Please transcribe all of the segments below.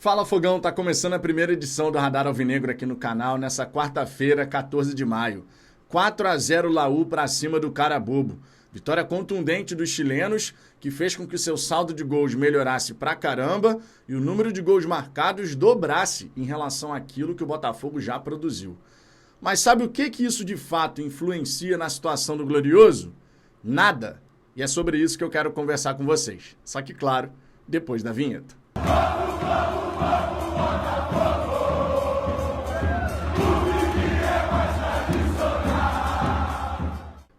Fala Fogão, tá começando a primeira edição do Radar Alvinegro aqui no canal nessa quarta-feira, 14 de maio. 4-0 Laú para cima do Carabobo. Vitória contundente dos chilenos, que fez com que o seu saldo de gols melhorasse pra caramba e o número de gols marcados dobrasse em relação àquilo que o Botafogo já produziu. Mas sabe o que isso de fato influencia na situação do Glorioso? Nada. E é sobre isso que eu quero conversar com vocês. Só que, claro, depois da vinheta.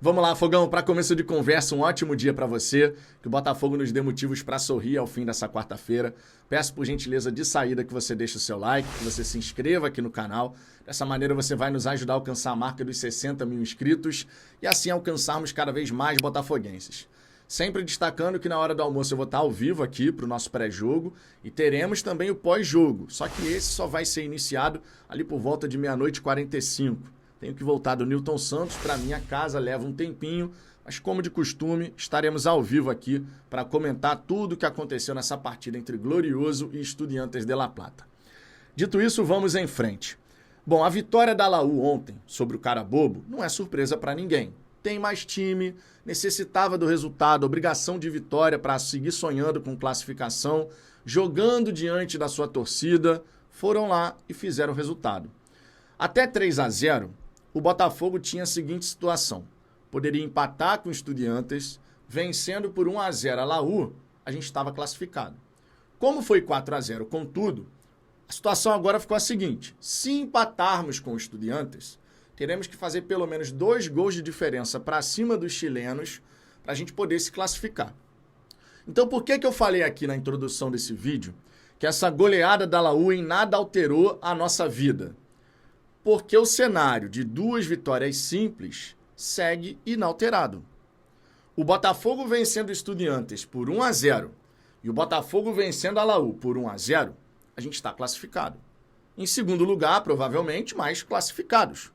Vamos lá, Fogão, para começo de conversa, um ótimo dia para você, que o Botafogo nos dê motivos para sorrir ao fim dessa quarta-feira. Peço por gentileza de saída que você deixe o seu like, que você se inscreva aqui no canal. Dessa maneira você vai nos ajudar a alcançar a marca dos 60 mil inscritos e assim alcançarmos cada vez mais botafoguenses. Sempre destacando que na hora do almoço eu vou estar ao vivo aqui para o nosso pré-jogo e teremos também o pós-jogo, só que esse só vai ser iniciado ali por volta de 00h45. Tenho que voltar do Newton Santos para minha casa, leva um tempinho, mas como de costume, estaremos ao vivo aqui para comentar tudo o que aconteceu nessa partida entre Glorioso e Estudiantes de La Plata. Dito isso, vamos em frente. Bom, a vitória da Laú ontem sobre o Carabobo não é surpresa para ninguém. Tem mais time, necessitava do resultado, obrigação de vitória para seguir sonhando com classificação, jogando diante da sua torcida, foram lá e fizeram o resultado. Até 3-0, o Botafogo tinha a seguinte situação: poderia empatar com o Estudiantes, vencendo por 1-0 a Laú, a gente estava classificado. Como foi 4-0, contudo, a situação agora ficou a seguinte: se empatarmos com o Estudiantes, teremos que fazer pelo menos 2 gols de diferença para cima dos chilenos para a gente poder se classificar. Então por que eu falei aqui na introdução desse vídeo que essa goleada da Laú em nada alterou a nossa vida? Porque o cenário de 2 vitórias simples segue inalterado. O Botafogo vencendo o Estudiantes por 1-0 e o Botafogo vencendo a Laú por 1-0, a gente está classificado. Em segundo lugar, provavelmente, mais classificados.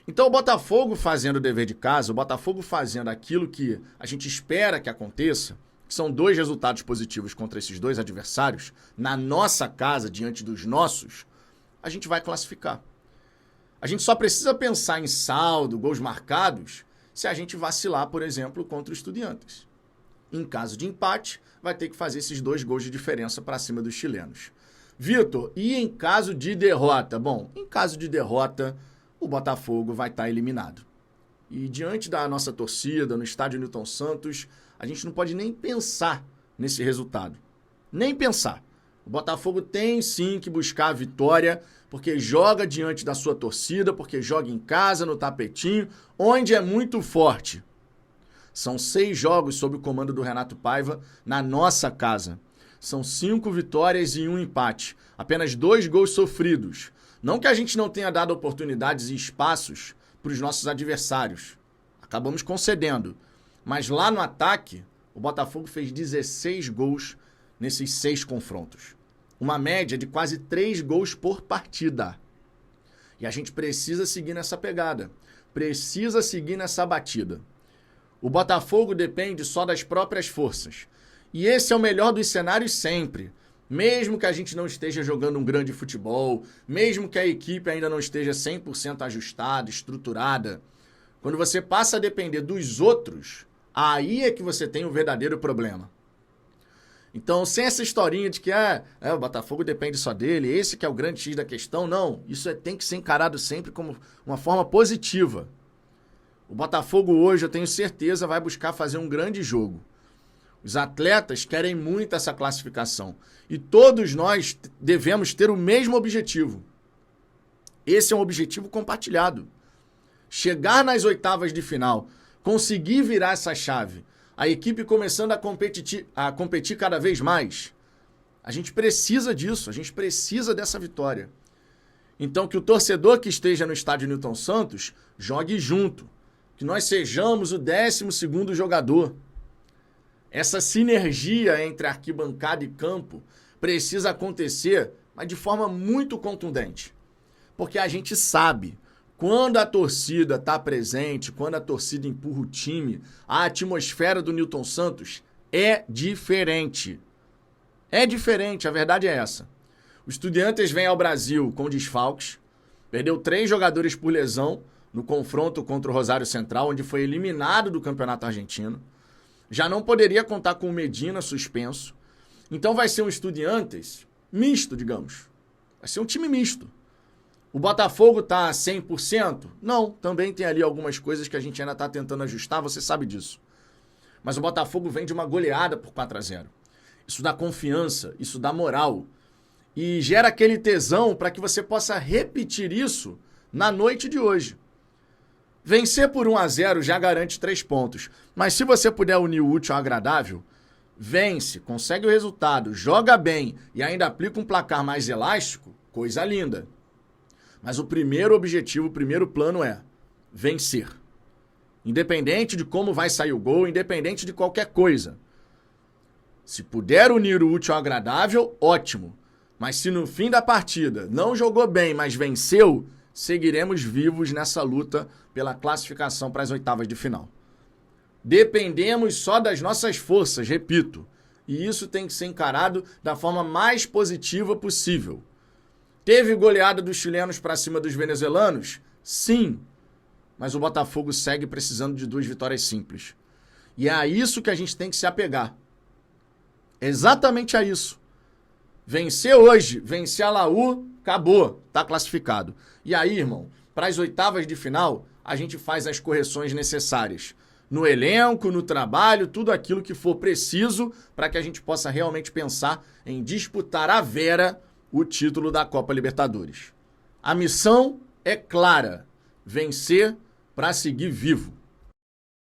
Então o Botafogo fazendo o dever de casa, o Botafogo fazendo aquilo que a gente espera que aconteça, que são 2 resultados positivos contra esses 2 adversários, na nossa casa, diante dos nossos, a gente vai classificar. A gente só precisa pensar em saldo, gols marcados, se a gente vacilar, por exemplo, contra os Estudiantes. Em caso de empate, vai ter que fazer esses 2 gols de diferença para cima dos chilenos. Vitor, e em caso de derrota? Bom, em caso de derrota, o Botafogo vai estar eliminado. E diante da nossa torcida, no estádio Newton Santos, a gente não pode nem pensar nesse resultado. Nem pensar. O Botafogo tem sim que buscar a vitória, porque joga diante da sua torcida, porque joga em casa, no tapetinho, onde é muito forte. São 6 jogos sob o comando do Renato Paiva na nossa casa. São 5 vitórias e 1 empate. Apenas 2 gols sofridos. Não que a gente não tenha dado oportunidades e espaços para os nossos adversários. Acabamos concedendo. Mas lá no ataque, o Botafogo fez 16 gols nesses 6 confrontos. Uma média de quase 3 gols por partida. E a gente precisa seguir nessa pegada. Precisa seguir nessa batida. O Botafogo depende só das próprias forças. E esse é o melhor dos cenários sempre. Mesmo que a gente não esteja jogando um grande futebol, mesmo que a equipe ainda não esteja 100% ajustada, estruturada, quando você passa a depender dos outros, aí é que você tem o verdadeiro problema. Então, sem essa historinha de que o Botafogo depende só dele, esse que é o grande X da questão, não. Isso tem que ser encarado sempre como uma forma positiva. O Botafogo hoje, eu tenho certeza, vai buscar fazer um grande jogo. Os atletas querem muito essa classificação. E todos nós devemos ter o mesmo objetivo. Esse é um objetivo compartilhado. Chegar nas oitavas de final, conseguir virar essa chave, a equipe começando a competir cada vez mais. A gente precisa disso, a gente precisa dessa vitória. Então que o torcedor que esteja no estádio Newton Santos jogue junto. Que nós sejamos o 12º jogador. Essa sinergia entre arquibancada e campo precisa acontecer, mas de forma muito contundente. Porque a gente sabe, quando a torcida está presente, quando a torcida empurra o time, a atmosfera do Newton Santos é diferente. É diferente, a verdade é essa. O Estudiantes vem ao Brasil com desfalques, perdeu 3 jogadores por lesão no confronto contra o Rosário Central, onde foi eliminado do Campeonato Argentino. Já não poderia contar com o Medina suspenso. Então vai ser um Estudiantes misto, digamos. Vai ser um time misto. O Botafogo tá 100%? Não, também tem ali algumas coisas que a gente ainda tá tentando ajustar, você sabe disso. Mas o Botafogo vem de uma goleada por 4-0. Isso dá confiança, isso dá moral. E gera aquele tesão para que você possa repetir isso na noite de hoje. Vencer por 1-0 já garante 3 pontos. Mas se você puder unir o útil ao agradável, vence, consegue o resultado, joga bem e ainda aplica um placar mais elástico, coisa linda. Mas o primeiro objetivo, o primeiro plano é vencer. Independente de como vai sair o gol, independente de qualquer coisa. Se puder unir o útil ao agradável, ótimo. Mas se no fim da partida não jogou bem, mas venceu, seguiremos vivos nessa luta pela classificação para as oitavas de final. Dependemos só das nossas forças, repito. E isso tem que ser encarado da forma mais positiva possível. Teve goleada dos chilenos para cima dos venezuelanos? Sim. Mas o Botafogo segue precisando de 2 vitórias simples. E é a isso que a gente tem que se apegar. Exatamente a isso. Vencer hoje, vencer a Laú, acabou, tá classificado. E aí, irmão, para as oitavas de final, a gente faz as correções necessárias. No elenco, no trabalho, tudo aquilo que for preciso para que a gente possa realmente pensar em disputar à vera o título da Copa Libertadores. A missão é clara, vencer para seguir vivo.